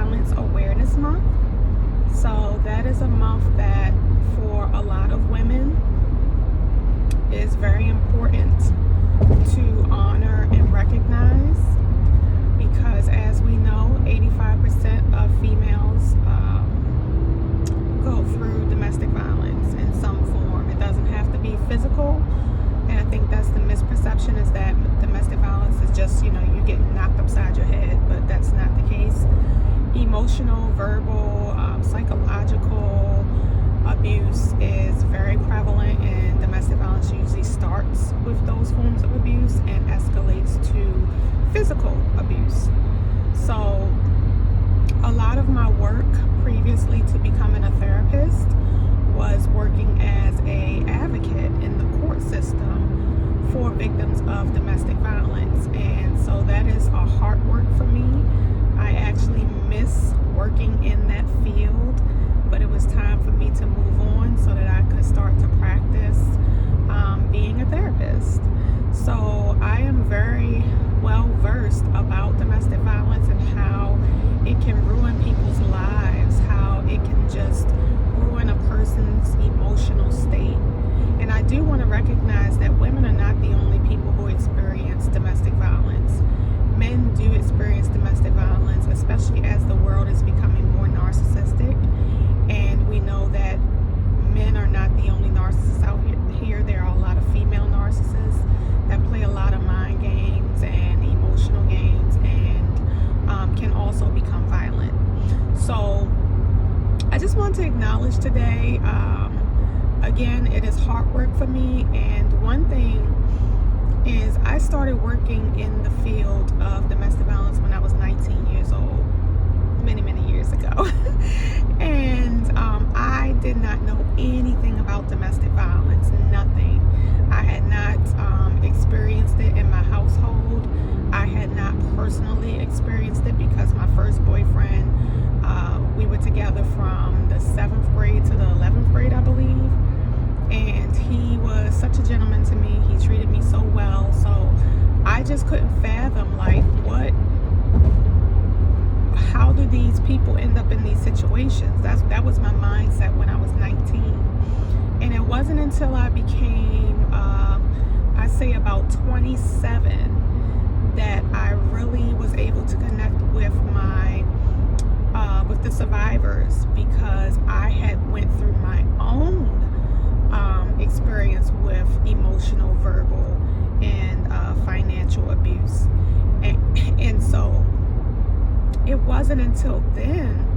Violence Awareness Month. So that is a month that for a lot of women is very important to honor and recognize, because as we know, 85% of females go through domestic violence in some form. It doesn't have to be physical, and I think that's the misperception, is that domestic violence is just, you get knocked upside your head, but that's not the case. Emotional, verbal, psychological abuse is very prevalent, and domestic violence usually starts with those forms of abuse and escalates to physical abuse. So a lot of my work previously to becoming a therapist was working as an advocate in the court system for victims of domestic violence, and so that is a hard work for me. I actually miss working in that field, but it was time for me to move on so that I could start to practice being a therapist. So I am very well versed about domestic violence and how it can ruin people's lives, how it can just ruin a person's emotional state. And I do want to recognize that women are not the only people who experience domestic violence. Men do experience domestic violence, especially as the world is becoming more narcissistic. And we know that men are not the only narcissists out here. There are a lot of female narcissists that play a lot of mind games and emotional games, and can also become violent. So I just want to acknowledge today, again, it is hard work for me. And one thing is, I started working in the field of domestic violence when I was 19 years old, many years ago. And I did not know anything about domestic violence, nothing. I had not experienced it in my household. I had not personally experienced it because my first boyfriend, we were together from the 7th grade to the 11th grade, I believe. And he was such a gentleman to me. He treated me so well. So I just couldn't fathom, like, how do these people end up in these situations? That was my mindset when I was 19. And it wasn't until I became, I say about 27, that I really was able to connect with with the survivors, because I had went through my own experience with emotional, verbal, and financial abuse. And so it wasn't until then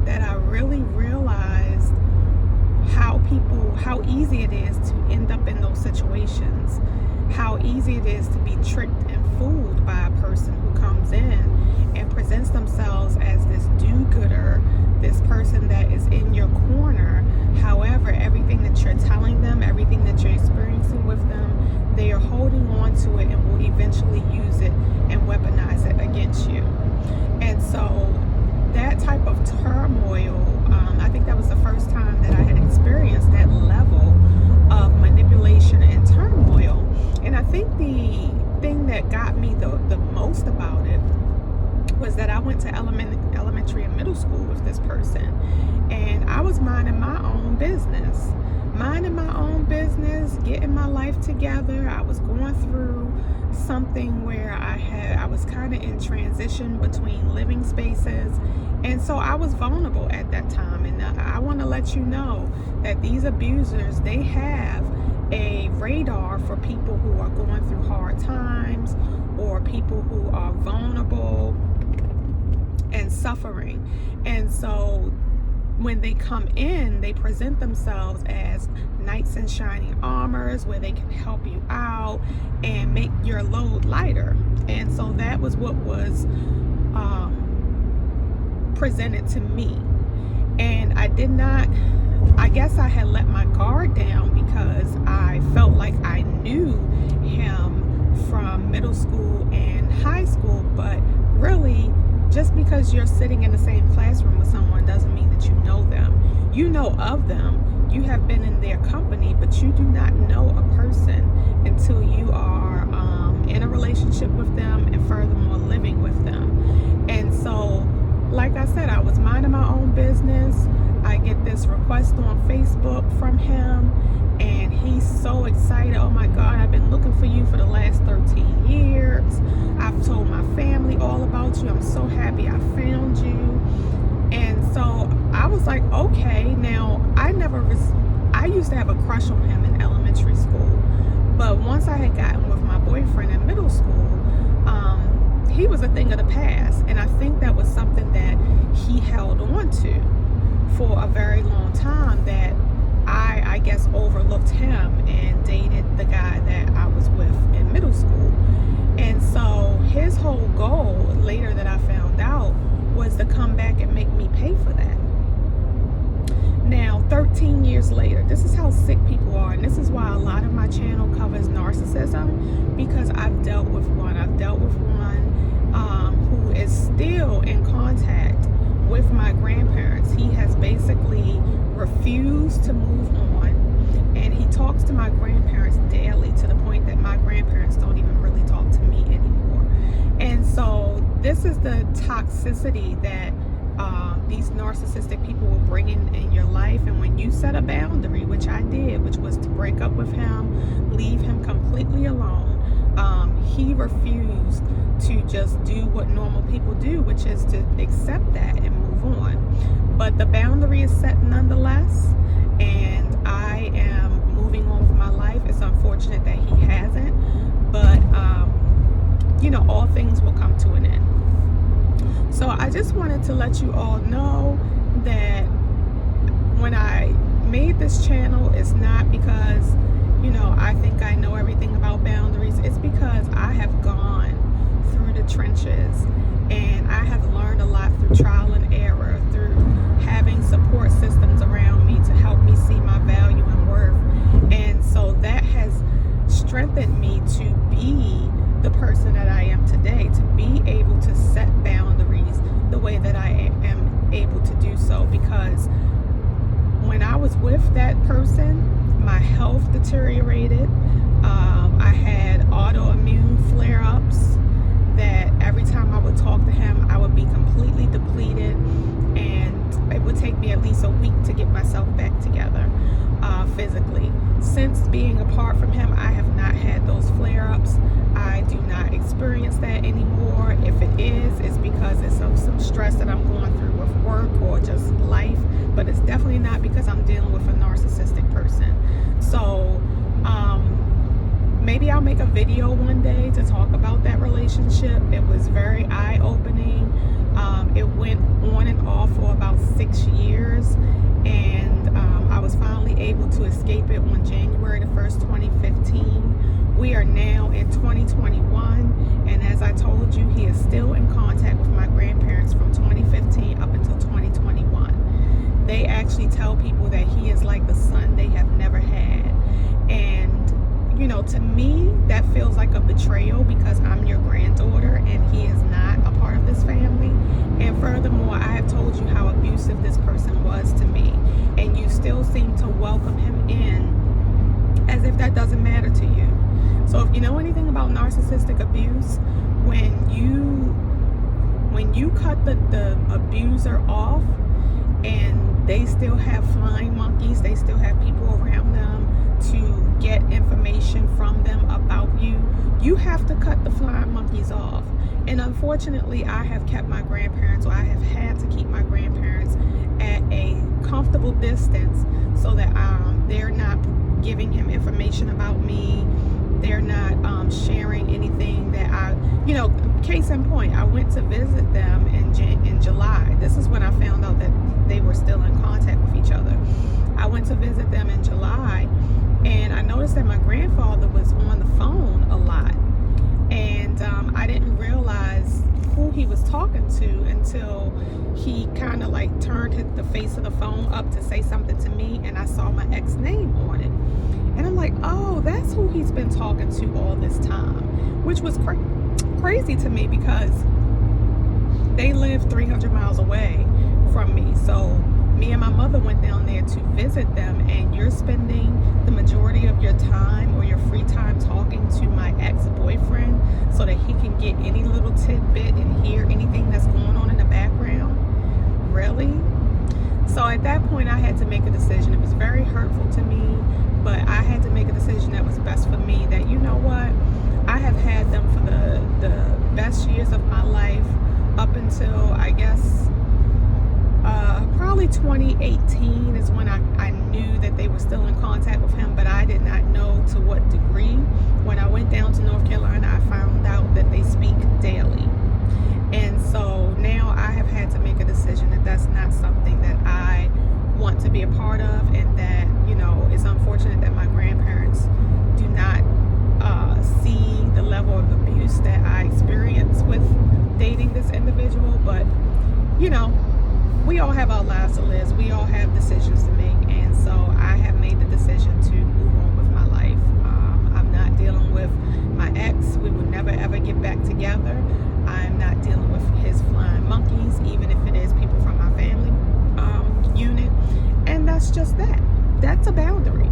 that I really realized how easy it is to end up in those situations, how easy it is to be tricked and fooled by a person who comes in and presents themselves as this do-gooder, this person that is in your corner. However, everything that you're telling them, everything that you're experiencing with them, they are holding on to it and will eventually use it and weaponize it against you. And so that type of turmoil, I think that was the first time that I had experienced that level of manipulation and turmoil. And I think the thing that got me the most about it was that I went to elementary and middle school with this person, and I was minding my own business, getting my life together. I was going through something where I was kind of in transition between living spaces, and so I was vulnerable at that time. And I want to let you know that these abusers, they have a radar for people who are going through hard times, or people who are vulnerable and suffering. And so when they come in, they present themselves as knights in shining armors, where they can help you out and make your load lighter. And so that was what was presented to me. And I guess I had let my guard down, because I felt like I knew him from middle school and high school. But really, just because you're sitting in the same classroom with someone doesn't mean that you know them. You know of them, you have been in their company, but you do not know a person until you are in a relationship with them, and furthermore living with them. And so, like I said, I business. I get this request on Facebook from him, and he's so excited. Oh my God, I've been looking for you for the last 13 years. I've told my family all about you. I'm so happy I found you. And so I was like, okay. Now, I used to have a crush on him in elementary school, but once I had gotten with my boyfriend in middle school, he was a thing of the past. And I think that was something that he held on to for a very long time, that I guess overlooked him and dated the guy that I was with in middle school. And so his whole goal, later that I found out, was to come back and make me pay for that. Now, 13 years later, this is how sick people are, and this is why a lot of my channel covers narcissism, because I've dealt with one. Who is still in contact with my grandparents. He has basically refused to move on, and he talks to my grandparents daily, to the point that my grandparents don't even really talk to me anymore. And so this is the toxicity that these narcissistic people will bring in your life. And when you set a boundary, which I did, which was to break up with him, leave him completely alone, he refused to just do what normal people do, which is to accept that and move on. But the boundary is set nonetheless, and I am moving on with my life. It's unfortunate that he hasn't, but all things will come to an end. So I just wanted to let you all know that when I made this channel, it's not because I think I know everything about boundaries. It's because I have gone through the trenches, and I have learned a lot through trial and error, through having support systems around me to help me see my value and worth. And so that has strengthened me to be the person that I am today, to be able to set boundaries the way that I am able to do so. Because when I was with that person, my health deteriorated. I had autoimmune flare-ups that every time I would talk to him, I would be completely depleted, and it would take me at least a week to get myself back together physically. Since being apart from him, I have not had those flare-ups. I do not experience that anymore. If it is, it's because it's some stress that I'm going through with work or just life, but it's definitely not because I'm dealing with a narcissistic person. So maybe I'll make a video one day to talk about that relationship. It was very eye-opening. It went on and off for about 6 years, and I was finally able to escape it on January the 1st, 2015. We are now in 2021, and as I told you, he is still in contact with my grandparents from 2015 up until 2021. They actually tell people that he is like the son they have never had. And to me, that feels like a betrayal, because I'm your granddaughter and he is not a part of this family. And furthermore, I have told you how abusive this person was to me, and you still seem to welcome him in as if that doesn't matter to you. So if you know anything about narcissistic abuse, when you cut the abuser off, and they still have flying monkeys, they still have people around them to get information from them about you, you have to cut the flying monkeys off. And unfortunately, I have kept my grandparents, or I have had to keep my grandparents at a comfortable distance, so that they're not giving him information about me. They're not sharing anything that case in point, I went to visit them in July. This is when I found out that they were still in contact with each other. I went to visit them in July, and I noticed that my grandfather was on the phone a lot. And I didn't realize who he was talking to until he kind of like turned the face of the phone up to say something to me, and I saw my ex name on it. And I'm like, oh, that's who he's been talking to all this time, which was crazy to me, because they live 300 miles away from me. So me and my mother went down there to visit them, and you're spending the majority of your time or your free time talking to my ex-boyfriend so that he can get any little tidbit and hear anything that's going on in the background. Really? So at that point, I had to make a decision. It was very hurtful to me, but I had to make a decision that was best for me. That, you know what, I have had them for the best years of my life up until, I guess, probably 2018 is when I knew that they were still in contact with him, but I did not know to what degree. When I went down to North Carolina, I found out that they speak daily. And so now I have had to make a decision that that's not something that I want to be a part of, and that, you know, it's unfortunate that my grandparents do not see the level of abuse that I experienced with dating this individual. But, you know, we all have our lives to live. We all have decisions to make. And so I have made the decision to move on with my life. I'm not dealing with my ex. We will never, ever get back together. I'm not dealing with his flying monkeys, even if it is people from my family unit. And that's just that. That's a boundary.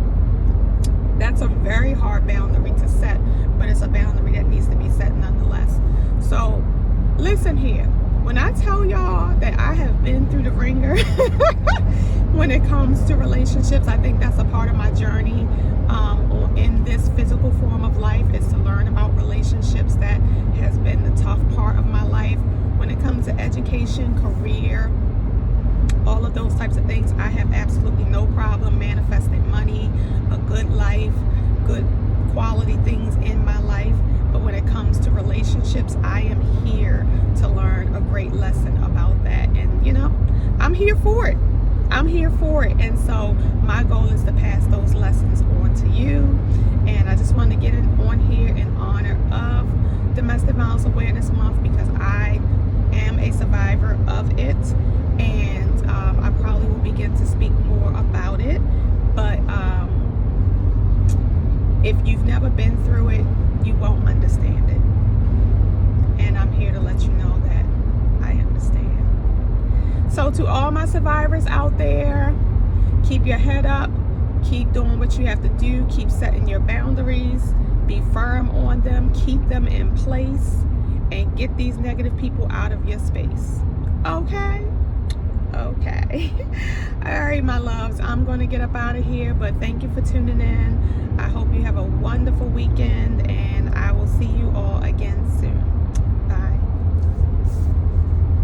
That's a very hard boundary to set, but it's a boundary that needs to be set nonetheless. So listen here. When I tell y'all that I have been through the ringer when it comes to relationships, I think that's a part of my journey in this physical form of life, is to learn about relationships. That has been the tough part of my life. When it comes to education, career, all of those types of things, I have absolutely no problem manifesting money, a good life, good quality things in my life. But when it comes to relationships, I am here to learn a great lesson about that. And, you know, I'm here for it. I'm here for it. And so my goal is to pass those lessons on to you. And I just wanted to get on here in honor of Domestic Violence Awareness Month, because I am a survivor of it. And I probably will begin to speak more about it. But if you've never been through it, you won't understand it. And I'm here to let you know that I understand. So to all my survivors out there, keep your head up. Keep doing what you have to do. Keep setting your boundaries. Be firm on them. Keep them in place. And get these negative people out of your space. Okay? Okay. All right, my loves. I'm going to get up out of here. But thank you for tuning in. I hope you have a wonderful weekend. And I will see you all again soon.